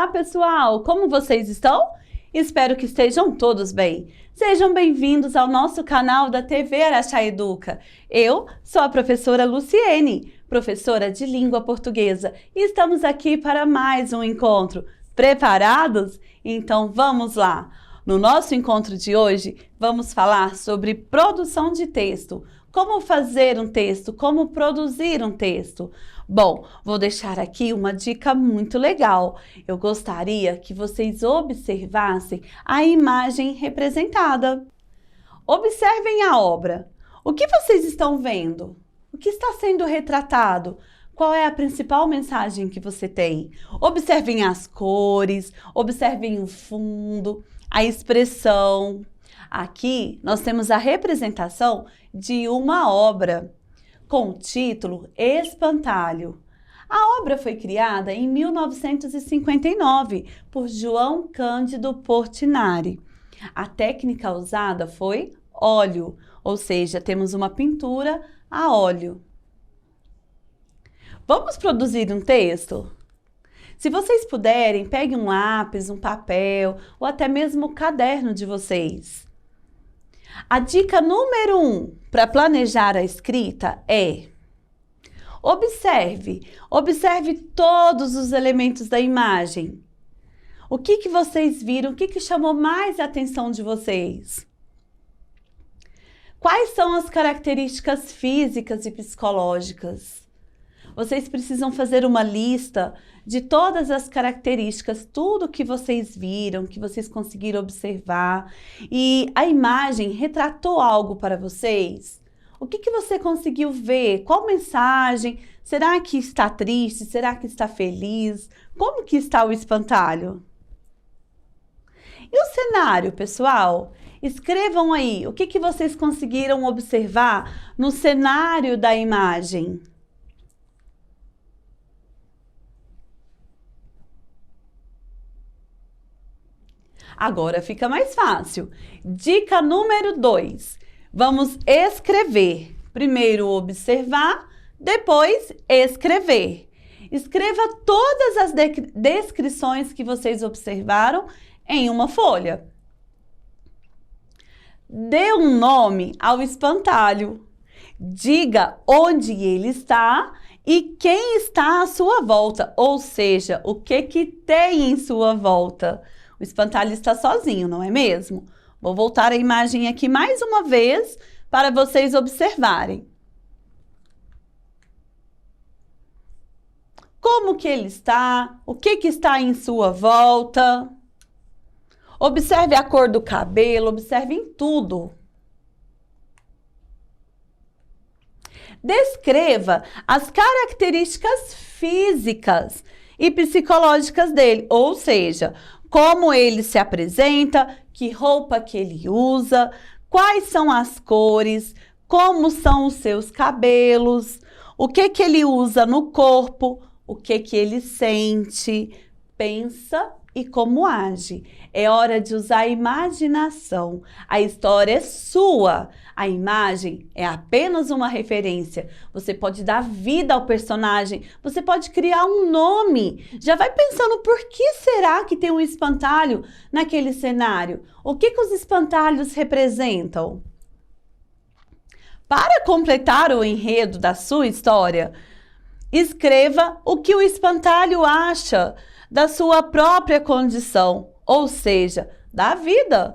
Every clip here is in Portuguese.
Olá, pessoal! Como vocês estão? Espero que estejam todos bem. Sejam bem-vindos ao nosso canal da TV Araxá Educa. Eu sou a professora Luciene, professora de língua portuguesa, e estamos aqui para mais um encontro. Preparados? Então vamos lá! No nosso encontro de hoje, vamos falar sobre produção de texto. Como fazer um texto, como produzir um texto. Bom, vou deixar aqui uma dica muito legal. Eu gostaria que vocês observassem a imagem representada. Observem a obra. O que vocês estão vendo? O que está sendo retratado? Qual é a principal mensagem que você tem? Observem as cores, observem o fundo, a expressão. Aqui nós temos a representação de uma obra com o título Espantalho. A obra foi criada em 1959 por João Cândido Portinari. A técnica usada foi óleo, ou seja, temos uma pintura a óleo. Vamos produzir um texto? Se vocês puderem, peguem um lápis, um papel ou até mesmo o caderno de vocês. A dica número 1 para planejar a escrita é: observe todos os elementos da imagem. O que vocês viram? O que chamou mais a atenção de vocês? Quais são as características físicas e psicológicas? Vocês precisam fazer uma lista de todas as características, tudo que vocês viram, que vocês conseguiram observar. E a imagem retratou algo para vocês? O que você conseguiu ver? Qual mensagem? Será que está triste? Será que está feliz? Como que está o espantalho? E o cenário, pessoal? Escrevam aí o que vocês conseguiram observar no cenário da imagem. Agora fica mais fácil. Dica número 2. Vamos escrever. Primeiro observar, depois escrever. Escreva todas as descrições que vocês observaram em uma folha. Dê um nome ao espantalho. Diga onde ele está e quem está à sua volta, ou seja, o que tem em sua volta. O espantalho está sozinho, não é mesmo? Vou voltar a imagem aqui mais uma vez para vocês observarem. Como que ele está? O que está em sua volta? Observe a cor do cabelo, observe em tudo. Descreva as características físicas e psicológicas dele, ou seja, como ele se apresenta, que roupa que ele usa, quais são as cores, como são os seus cabelos, o que ele usa no corpo, o que ele sente, pensa e como age. É hora de usar a imaginação. A história é sua. A imagem é apenas uma referência. Você pode dar vida ao personagem. Você pode criar um nome. Já vai pensando por que será que tem um espantalho naquele cenário? O que os espantalhos representam? Para completar o enredo da sua história, escreva o que o espantalho acha da sua própria condição, ou seja, da vida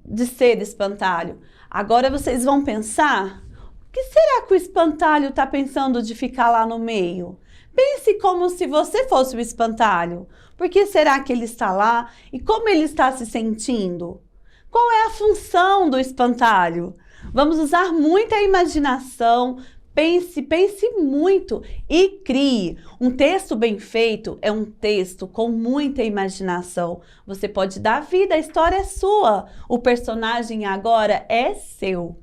de ser espantalho. Agora vocês vão pensar, o que será que o espantalho está pensando de ficar lá no meio? Pense como se você fosse o espantalho. Por que será que ele está lá e como ele está se sentindo? Qual é a função do espantalho? Vamos usar muita imaginação. Pense muito e crie. Um texto bem feito é um texto com muita imaginação. Você pode dar vida, a história é sua. O personagem agora é seu.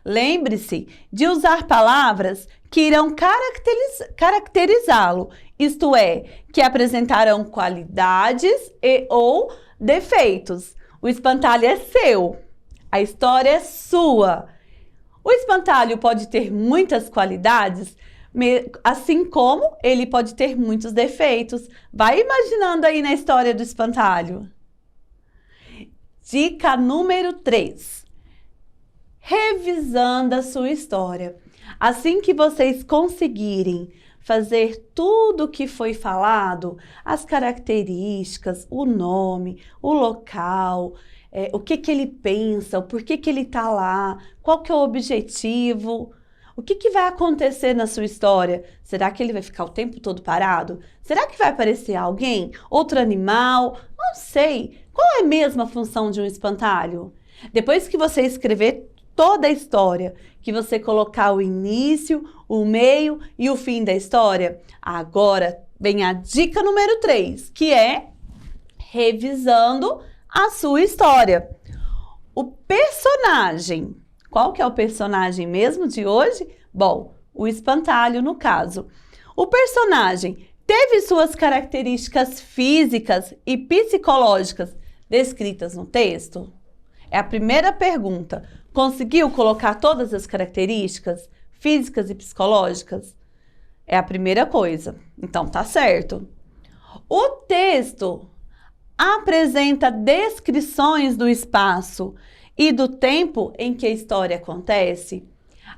Lembre-se de usar palavras que irão caracterizá-lo, isto é, que apresentarão qualidades ou defeitos. O espantalho é seu. A história é sua. O espantalho pode ter muitas qualidades, Assim como ele pode ter muitos defeitos. Vai imaginando aí na história do espantalho. Dica número 3. Revisando a sua história. Assim que vocês conseguirem fazer tudo o que foi falado, as características, o nome, o local, o que ele pensa, o porquê que ele está lá, qual que é o objetivo, o que vai acontecer na sua história? Será que ele vai ficar o tempo todo parado? Será que vai aparecer alguém? Outro animal? Não sei. Qual é mesmo a função de um espantalho? Depois que você escrever toda a história, que você colocar o início, o meio e o fim da história, agora vem a dica número 3, que é revisando a sua história. O personagem. Qual que é o personagem mesmo de hoje? Bom, o espantalho no caso. O personagem teve suas características físicas e psicológicas descritas no texto? É a primeira pergunta. Conseguiu colocar todas as características físicas e psicológicas? É a primeira coisa. Então, tá certo. O texto apresenta descrições do espaço e do tempo em que a história acontece?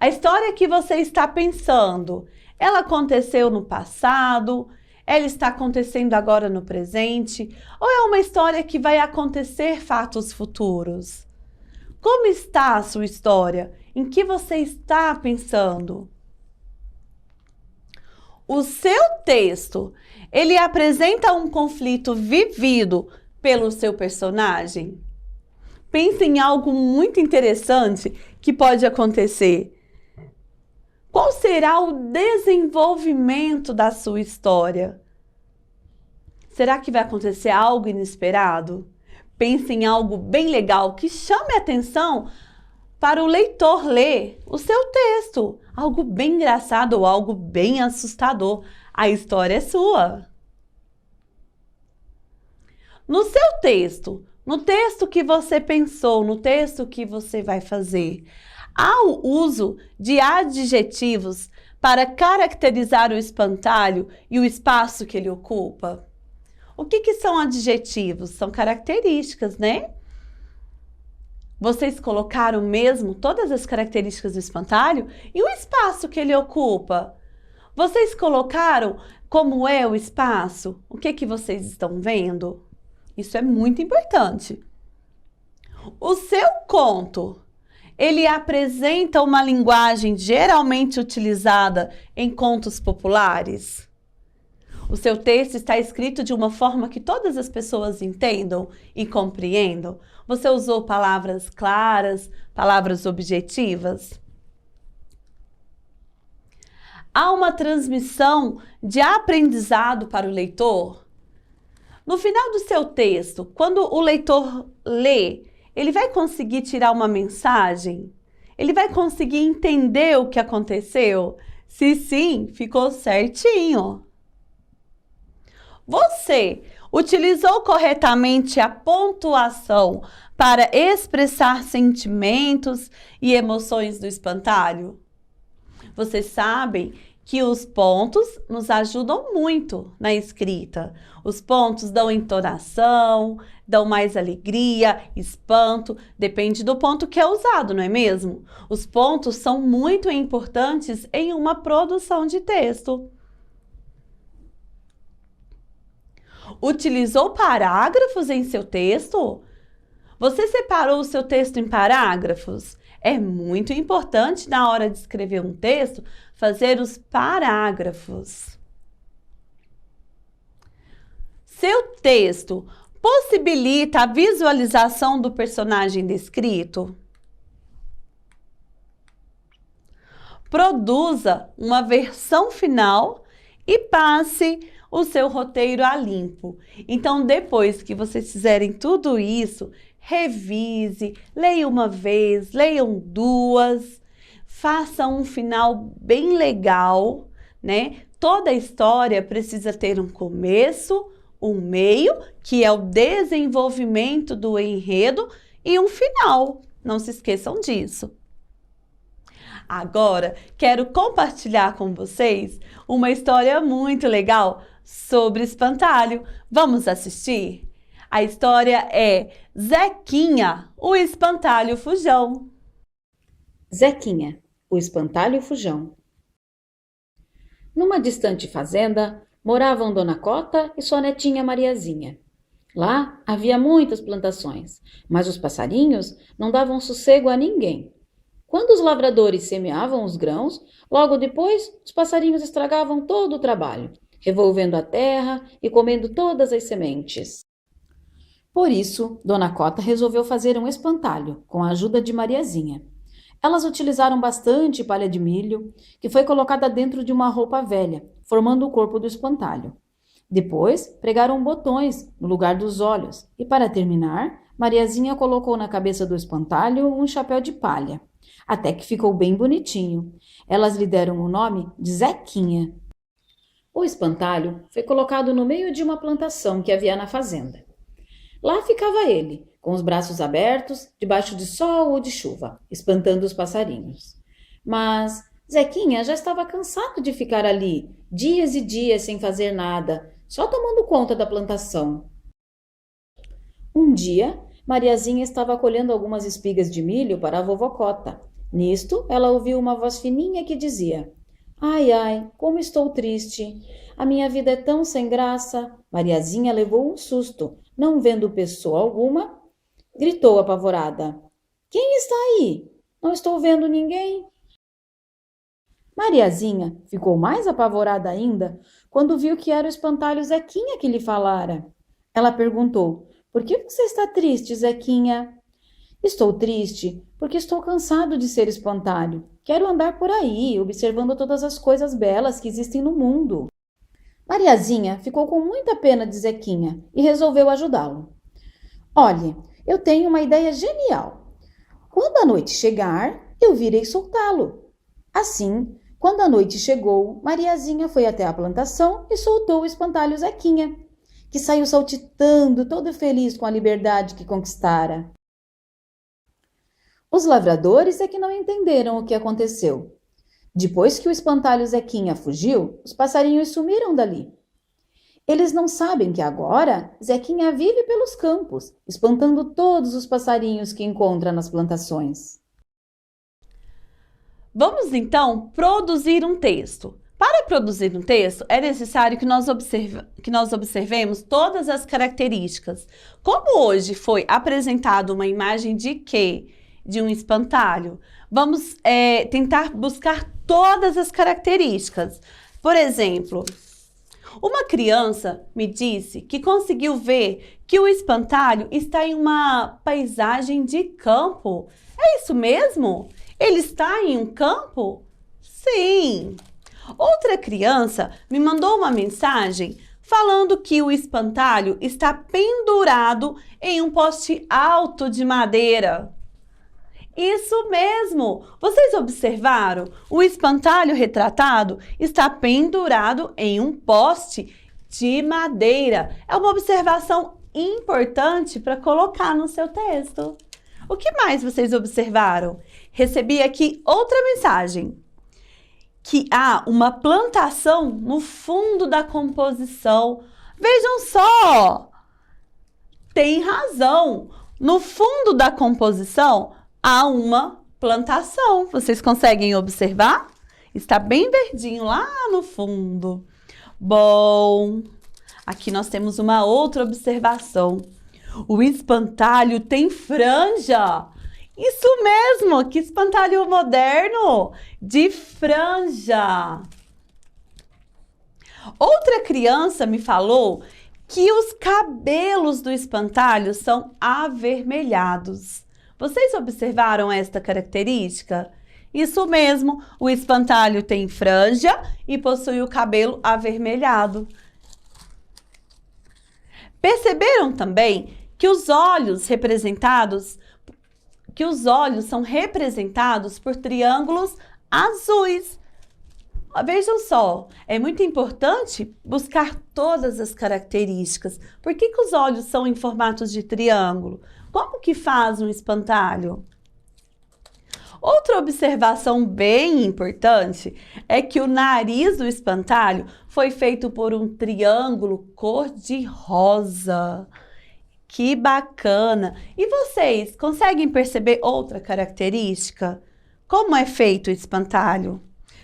A história que você está pensando, ela aconteceu no passado? Ela está acontecendo agora no presente? Ou é uma história que vai acontecer fatos futuros? Como está a sua história? Em que você está pensando? O seu texto, ele apresenta um conflito vivido pelo seu personagem? Pense em algo muito interessante que pode acontecer. Qual será o desenvolvimento da sua história? Será que vai acontecer algo inesperado? Pense em algo bem legal que chame a atenção para o leitor ler o seu texto. Algo bem engraçado ou algo bem assustador. A história é sua. No seu texto, no texto que você pensou, no texto que você vai fazer, há o uso de adjetivos para caracterizar o espantalho e o espaço que ele ocupa? O que são adjetivos? São características, né? Vocês colocaram mesmo todas as características do espantalho e o espaço que ele ocupa? Vocês colocaram como é o espaço? O que vocês estão vendo? Isso é muito importante. O seu conto, ele apresenta uma linguagem geralmente utilizada em contos populares? O seu texto está escrito de uma forma que todas as pessoas entendam e compreendam? Você usou palavras claras, palavras objetivas? Há uma transmissão de aprendizado para o leitor? No final do seu texto, quando o leitor lê, ele vai conseguir tirar uma mensagem? Ele vai conseguir entender o que aconteceu? Se sim, ficou certinho. Você utilizou corretamente a pontuação para expressar sentimentos e emoções do espantalho? Vocês sabem que os pontos nos ajudam muito na escrita. Os pontos dão entonação, dão mais alegria, espanto, depende do ponto que é usado, não é mesmo? Os pontos são muito importantes em uma produção de texto. Utilizou parágrafos em seu texto? Você separou o seu texto em parágrafos? É muito importante na hora de escrever um texto fazer os parágrafos. Seu texto possibilita a visualização do personagem descrito? Produza uma versão final e passe o seu roteiro a limpo. Então, depois que vocês fizerem tudo isso, revise, leia uma vez, leiam duas, faça um final bem legal, né? Toda história precisa ter um começo, um meio, que é o desenvolvimento do enredo, e um final. Não se esqueçam disso. Agora, quero compartilhar com vocês uma história muito legal sobre espantalho. Vamos assistir? A história é Zequinha, o espantalho fujão. Zequinha, o espantalho fujão. Numa distante fazenda, moravam Dona Cota e sua netinha Mariazinha. Lá havia muitas plantações, mas os passarinhos não davam sossego a ninguém. Quando os lavradores semeavam os grãos, logo depois os passarinhos estragavam todo o trabalho, revolvendo a terra e comendo todas as sementes. Por isso, Dona Cota resolveu fazer um espantalho com a ajuda de Mariazinha. Elas utilizaram bastante palha de milho, que foi colocada dentro de uma roupa velha, formando o corpo do espantalho. Depois, pregaram botões no lugar dos olhos e, para terminar, Mariazinha colocou na cabeça do espantalho um chapéu de palha, até que ficou bem bonitinho. Elas lhe deram o nome de Zequinha. O espantalho foi colocado no meio de uma plantação que havia na fazenda. Lá ficava ele, com os braços abertos, debaixo de sol ou de chuva, espantando os passarinhos. Mas Zequinha já estava cansado de ficar ali, dias e dias sem fazer nada, só tomando conta da plantação. Um dia, Mariazinha estava colhendo algumas espigas de milho para a vovó Cota. Nisto, ela ouviu uma voz fininha que dizia: "Ai, ai, como estou triste! A minha vida é tão sem graça!" Mariazinha levou um susto, não vendo pessoa alguma. Gritou apavorada: "Quem está aí? Não estou vendo ninguém." Mariazinha ficou mais apavorada ainda quando viu que era o espantalho Zequinha que lhe falara. Ela perguntou: "Por que você está triste, Zequinha?" "Estou triste porque estou cansado de ser espantalho. Quero andar por aí, observando todas as coisas belas que existem no mundo." Mariazinha ficou com muita pena de Zequinha e resolveu ajudá-lo. "Olhe, eu tenho uma ideia genial. Quando a noite chegar, eu virei soltá-lo." Assim, quando a noite chegou, Mariazinha foi até a plantação e soltou o espantalho Zequinha, que saiu saltitando, todo feliz com a liberdade que conquistara. Os lavradores é que não entenderam o que aconteceu. Depois que o espantalho Zequinha fugiu, os passarinhos sumiram dali. Eles não sabem que agora Zequinha vive pelos campos, espantando todos os passarinhos que encontra nas plantações. Vamos então produzir um texto. Para produzir um texto, é necessário que nós observemos todas as características. Como hoje foi apresentada uma imagem de quê? De um espantalho. Vamos tentar buscar todas as características. Por exemplo, uma criança me disse que conseguiu ver que o espantalho está em uma paisagem de campo. É isso mesmo? Ele está em um campo? Sim! Outra criança me mandou uma mensagem falando que o espantalho está pendurado em um poste alto de madeira. Isso mesmo! Vocês observaram? O espantalho retratado está pendurado em um poste de madeira. É uma observação importante para colocar no seu texto. O que mais vocês observaram? Recebi aqui outra mensagem, que há uma plantação no fundo da composição. Vejam só! Tem razão! No fundo da composição há uma plantação. Vocês conseguem observar? Está bem verdinho lá no fundo. Bom, aqui nós temos uma outra observação. O espantalho tem franja. Isso mesmo, que espantalho moderno, de franja. Outra criança me falou que os cabelos do espantalho são avermelhados. Vocês observaram esta característica? Isso mesmo, o espantalho tem franja e possui o cabelo avermelhado. Perceberam também que os olhos são representados por triângulos azuis. Vejam só, é muito importante buscar todas as características. Por que os olhos são em formatos de triângulo? Como que faz um espantalho? Outra observação bem importante é que o nariz do espantalho foi feito por um triângulo cor-de-rosa. Que bacana! E vocês conseguem perceber outra característica? Como é feito o espantalho?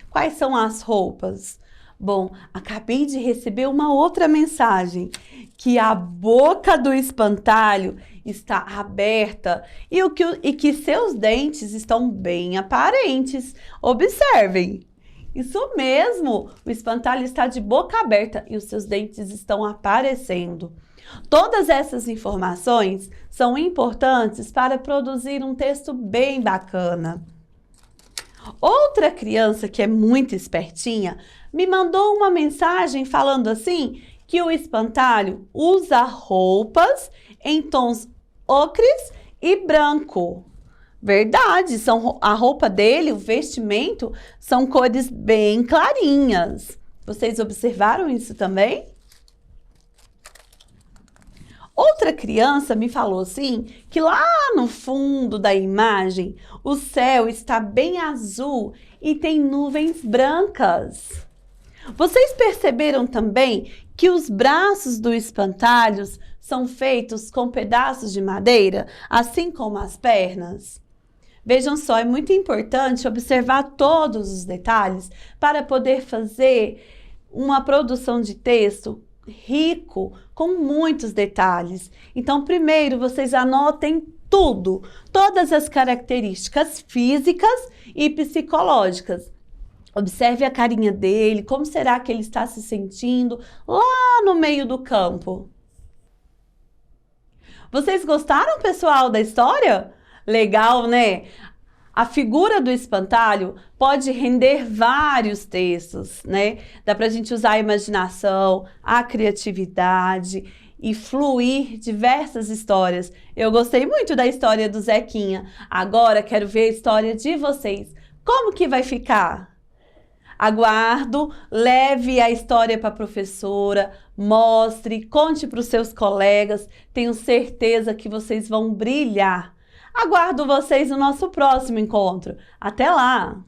Quais são as roupas? Bom, acabei de receber uma outra mensagem, que a boca do espantalho está aberta e que seus dentes estão bem aparentes. Observem! Isso mesmo, o espantalho está de boca aberta e os seus dentes estão aparecendo. Todas essas informações são importantes para produzir um texto bem bacana. Outra criança que é muito espertinha me mandou uma mensagem falando assim que o espantalho usa roupas em tons ocres e branco. Verdade, a roupa dele, o vestimento, são cores bem clarinhas. Vocês observaram isso também? Outra criança me falou assim, que lá no fundo da imagem, o céu está bem azul e tem nuvens brancas. Vocês perceberam também que os braços do espantalho são feitos com pedaços de madeira, assim como as pernas? Vejam só, é muito importante observar todos os detalhes para poder fazer uma produção de texto rico, com muitos detalhes. Então, primeiro, vocês anotem tudo, todas as características físicas e psicológicas. Observe a carinha dele, como será que ele está se sentindo lá no meio do campo. Vocês gostaram, pessoal, da história? Legal, né? A figura do espantalho pode render vários textos, né? Dá pra gente usar a imaginação, a criatividade e fluir diversas histórias. Eu gostei muito da história do Zequinha. Agora quero ver a história de vocês. Como que vai ficar? Aguardo, leve a história para a professora, mostre, conte para os seus colegas. Tenho certeza que vocês vão brilhar. Aguardo vocês no nosso próximo encontro. Até lá!